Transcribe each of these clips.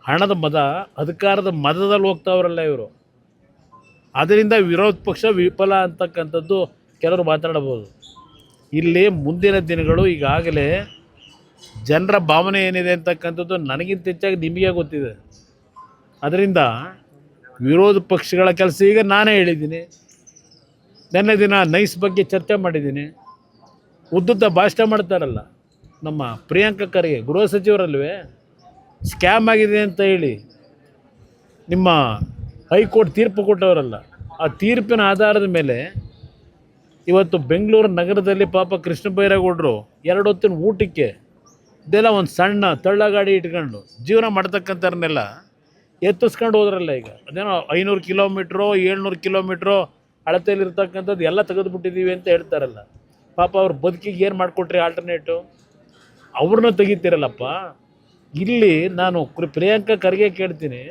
ಹಣದ ಮದ, ಅಧಿಕಾರದ ಮದದಲ್ಲಿ ಹೋಗ್ತಾವ್ರಲ್ಲ ಇವರು. ಅದರಿಂದ ವಿರೋಧ ಪಕ್ಷ ವಿಫಲ ಅಂತಕ್ಕಂಥದ್ದು ಕೆಲವರು ಮಾತಾಡಬಹುದು. ಇಲ್ಲಿ ಮುಂದಿನ ದಿನಗಳು ಈಗಾಗಲೇ ಜನರ ಭಾವನೆ ಏನಿದೆ ಅಂತಕ್ಕಂಥದ್ದು ನನಗಿಂತ ಹೆಚ್ಚಾಗಿ ನಿಮಗೆ ಗೊತ್ತಿದೆ. ಅದರಿಂದ ವಿರೋಧ ಪಕ್ಷಗಳ ಕೆಲಸ ಈಗ ನಾನೇ ಹೇಳಿದ್ದೀನಿ. ನಿನ್ನೆ ದಿನ ನೈಸ್ ಬಗ್ಗೆ ಚರ್ಚೆ ಮಾಡಿದ್ದೀನಿ. ಉದ್ದುದ್ದ ಭಾಷಣ ಮಾಡ್ತಾರಲ್ಲ ನಮ್ಮ ಪ್ರಿಯಾಂಕಾ ಖರ್ಗೆ, ಗೃಹ ಸಚಿವರಲ್ವೇ, ಸ್ಕ್ಯಾಮ್ ಆಗಿದೆ ಅಂತ ಹೇಳಿ ನಿಮ್ಮ ಹೈಕೋರ್ಟ್ ತೀರ್ಪು ಕೊಟ್ಟವರಲ್ಲ, ಆ ತೀರ್ಪಿನ ಆಧಾರದ ಮೇಲೆ ಇವತ್ತು ಬೆಂಗಳೂರು ನಗರದಲ್ಲಿ ಪಾಪ ಕೃಷ್ಣ ಬೈರೇಗೌಡರು 2 ಹೊತ್ತಿನ ಊಟಕ್ಕೆ ಇದೆಲ್ಲ ಒಂದು ಸಣ್ಣ ತಳ್ಳಗಾಡಿ ಇಟ್ಕೊಂಡು ಜೀವನ ಮಾಡ್ತಕ್ಕಂಥವ್ರನ್ನೆಲ್ಲ ಎತ್ತಿಸ್ಕೊಂಡು ಹೋದ್ರಲ್ಲ. ಈಗ ಅದೇನೋ 500 ಕಿಲೋಮೀಟ್ರೋ 700 ಕಿಲೋಮೀಟ್ರೋ ಅಳತೆಯಲ್ಲಿರ್ತಕ್ಕಂಥದ್ದು ಎಲ್ಲ ತೆಗೆದುಬಿಟ್ಟಿದ್ದೀವಿ ಅಂತ ಹೇಳ್ತಾರಲ್ಲ. ಪಾಪ ಅವ್ರ ಬದುಕಿಗೆ ಏನು ಮಾಡಿಕೊಟ್ರಿ ಆಲ್ಟರ್ನೇಟು? ಅವ್ರನ್ನ ತೆಗಿತೀರಲ್ಲಪ್ಪ. ಇಲ್ಲಿ ನಾನು ಪ್ರಿಯಾಂಕಾ ಖರ್ಗೆ ಕೇಳ್ತೀನಿ,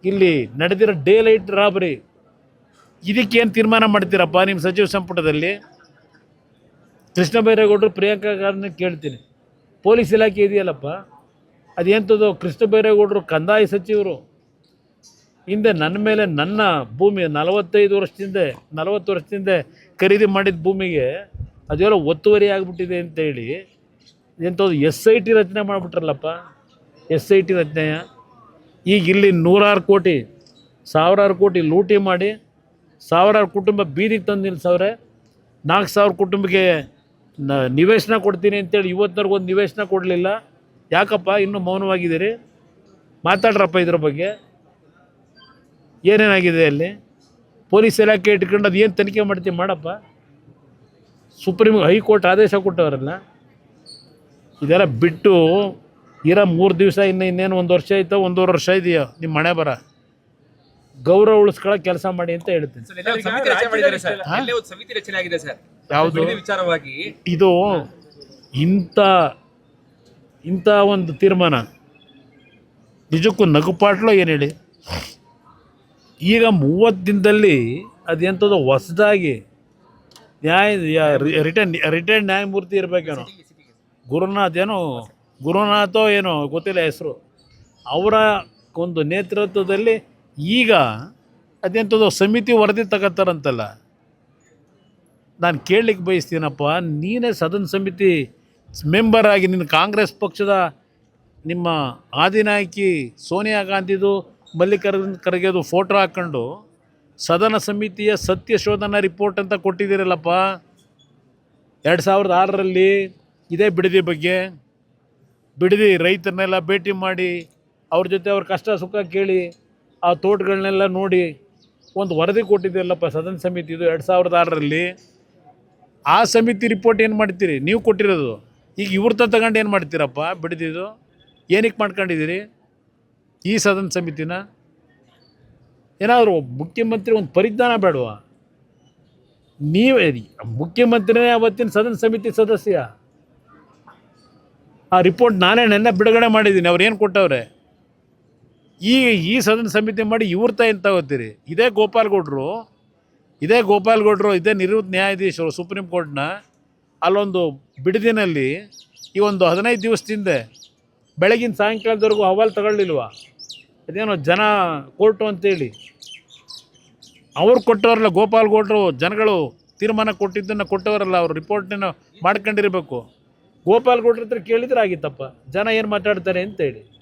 ಇಲ್ಲಿ ನಡೆದಿರೋ ಡೇ ಲೈಟ್ ರಾಬರಿ ಇದಕ್ಕೇನು ತೀರ್ಮಾನ ಮಾಡ್ತೀರಪ್ಪ ನಿಮ್ಮ ಸಚಿವ ಸಂಪುಟದಲ್ಲಿ? ಕೃಷ್ಣ ಬೈರೇಗೌಡರು ಪ್ರಿಯಾಂಕಾ ಖರ್ಗೆ ಕೇಳ್ತೀನಿ, ಪೊಲೀಸ್ ಇಲಾಖೆ ಇದೆಯಲ್ಲಪ್ಪ, ಅದೆಂಥದ್ದು? ಕೃಷ್ಣ ಬೈರೇಗೌಡರು ಕಂದಾಯ ಸಚಿವರು. ಹಿಂದೆ ನನ್ನ ಮೇಲೆ ನನ್ನ ಭೂಮಿ 40 ವರ್ಷದಿಂದ ಖರೀದಿ ಮಾಡಿದ ಭೂಮಿಗೆ ಅದೆಲ್ಲ ಒತ್ತುವರಿ ಆಗಿಬಿಟ್ಟಿದೆ ಅಂತೇಳಿ ಎಂಥದ್ದು SIT ರಚನೆ ಮಾಡಿಬಿಟ್ರಲ್ಲಪ್ಪ. SIT ರಚನೆ ಈಗ ಇಲ್ಲಿ 100 ಕೋಟಿ 1000 ಕೋಟಿ ಲೂಟಿ ಮಾಡಿ 1000 ಕುಟುಂಬ ಬೀದಿಗೆ ತಂದು ನಿಲ್ಲಿಸವ್ರೆ. 4000 ಕುಟುಂಬಕ್ಕೆ ನಿವೇಶನ ಕೊಡ್ತೀನಿ ಅಂತೇಳಿ ಇವತ್ತಿನವರೆಗೂ ಒಂದು ನಿವೇಶನ ಕೊಡಲಿಲ್ಲ. ಯಾಕಪ್ಪ ಇನ್ನೂ ಮೌನವಾಗಿದ್ದೀರಿ? ಮಾತಾಡ್ರಪ್ಪ ಇದ್ರ ಬಗ್ಗೆ. ಏನೇನಾಗಿದೆ ಅಲ್ಲಿ? ಪೊಲೀಸ್ ಇಲಾಖೆ ಇಟ್ಕೊಂಡು ಅದು ಏನು ತನಿಖೆ ಮಾಡ್ತೀವಿ ಮಾಡಪ್ಪ. ಹೈಕೋರ್ಟ್ ಆದೇಶ ಕೊಟ್ಟವರಲ್ಲ, ಇದೆಲ್ಲ ಬಿಟ್ಟು ಇರೋ 3 ದಿವಸ ಇನ್ನೇನು 1 ವರ್ಷ ಆಯ್ತಾ 1.5 ವರ್ಷ ಇದೆಯೋ ನಿಮ್ಮ ಮನೆ ಬರ ಗೌರವ ಉಳಿಸ್ಕೊಳ್ಳೋ ಕೆಲಸ ಮಾಡಿ ಅಂತ ಹೇಳ್ತೀನಿ. ಯಾವುದು ಇದು? ಇಂಥ ಒಂದು ತೀರ್ಮಾನ ನಿಜಕ್ಕೂ ನಗುಪಾಟ್ಲೋ ಏನು ಹೇಳಿ? ಈಗ 30 ದಿನದಲ್ಲಿ ಅದೆಂಥದ್ದು ಹೊಸದಾಗಿ ರಿಟರ್ನ್ ನ್ಯಾಯಮೂರ್ತಿ ಇರಬೇಕೇನೋ, ಗುರುನಾಥೋ ಏನೋ ಗೊತ್ತಿಲ್ಲ ಹೆಸರು, ಅವರ ಒಂದು ನೇತೃತ್ವದಲ್ಲಿ ಈಗ ಅದೆಂಥದ್ದು ಸಮಿತಿ ವರದಿ ತಗೋತಾರಂತಲ್ಲ. ನಾನು ಕೇಳಲಿಕ್ಕೆ ಬಯಸ್ತೀನಪ್ಪ, ನೀನೇ ಸದನ ಸಮಿತಿ ಮೆಂಬರ್ ಆಗಿ ನಿನ್ನ ಕಾಂಗ್ರೆಸ್ ಪಕ್ಷದ ನಿಮ್ಮ ಆದಿನಾಯಕಿ ಸೋನಿಯಾ ಗಾಂಧಿದು ಮಲ್ಲಿಕಾರ್ಜುನ ಖರ್ಗೆದು ಫೋಟೋ ಹಾಕ್ಕೊಂಡು ಸದನ ಸಮಿತಿಯ ಸತ್ಯ ಶೋಧನಾ ರಿಪೋರ್ಟ್ ಅಂತ ಕೊಟ್ಟಿದ್ದೀರಲ್ಲಪ್ಪ 2006ರಲ್ಲಿ. ಇದೇ ಬಿಡದಿ ಬಗ್ಗೆ, ಬಿಡದಿ ರೈತರನ್ನೆಲ್ಲ ಭೇಟಿ ಮಾಡಿ ಅವ್ರ ಜೊತೆ ಅವ್ರ ಕಷ್ಟ ಸುಖ ಕೇಳಿ ಆ ತೋಟಗಳನ್ನೆಲ್ಲ ನೋಡಿ ಒಂದು ವರದಿ ಕೊಟ್ಟಿದ್ದೀರಲ್ಲಪ್ಪ ಸದನ ಸಮಿತಿದು 2006ರಲ್ಲಿ. ಆ ಸಮಿತಿ ರಿಪೋರ್ಟ್ ಏನು ಮಾಡ್ತೀರಿ? ನೀವು ಕೊಟ್ಟಿರೋದು. ಈಗ ಇವ್ರ ತಗೊಂಡು ಏನು ಮಾಡ್ತೀರಪ್ಪ? ಬಿಡದಿದ್ದು ಏನಕ್ಕೆ ಮಾಡ್ಕೊಂಡಿದ್ದೀರಿ ಈ ಸದನ ಸಮಿತಿನ? ಏನಾದರೂ ಮುಖ್ಯಮಂತ್ರಿ ಒಂದು ಪರಿಜ್ಞಾನ ಬೇಡವಾ? ನೀವೇ ಮುಖ್ಯಮಂತ್ರಿನೇ ಅವತ್ತಿನ ಸದನ ಸಮಿತಿ ಸದಸ್ಯ. ಆ ರಿಪೋರ್ಟ್ ನಾನೇ ನೆನ್ನೆ ಬಿಡುಗಡೆ ಮಾಡಿದ್ದೀನಿ. ಅವ್ರು ಏನು ಕೊಟ್ಟವ್ರೆ? ಈ ಸದನ ಸಮಿತಿ ಮಾಡಿ ಇವ್ರ ಏನು ತಗೋತೀರಿ? ಇದೇ ಗೋಪಾಲ್ಗೌಡರು ಇದೇ ನಿವೃತ್ತ ನ್ಯಾಯಾಧೀಶರು ಸುಪ್ರೀಂ ಕೋರ್ಟ್ನ ಅಲ್ಲೊಂದು ಬಿಡದಿನಲ್ಲಿ ಈ ಒಂದು 15 ದಿವಸದಿಂದ ಬೆಳಗಿನ ಸಾಯಂಕಾಲದವರೆಗೂ ಹವಾಲು ತಗೊಳ್ಳಿಲ್ವ? ಅದೇನೋ ಜನ ಕೋರ್ಟು ಅಂತೇಳಿ ಅವ್ರು ಕೊಟ್ಟವರಲ್ಲ. ಗೋಪಾಲ್ಗೌಡರು ಜನಗಳು ತೀರ್ಮಾನ ಕೊಟ್ಟಿದ್ದನ್ನು ಕೊಟ್ಟವರಲ್ಲ, ಅವರು ರಿಪೋರ್ಟನ್ನು ಮಾಡ್ಕೊಂಡಿರಬೇಕು. ಗೋಪಾಲ್ಗೌಡ್ರ ಹತ್ರ ಕೇಳಿದ್ರೆ ಆಗಿತ್ತಪ್ಪ ಜನ ಏನು ಮಾತಾಡ್ತಾರೆ ಅಂತೇಳಿ.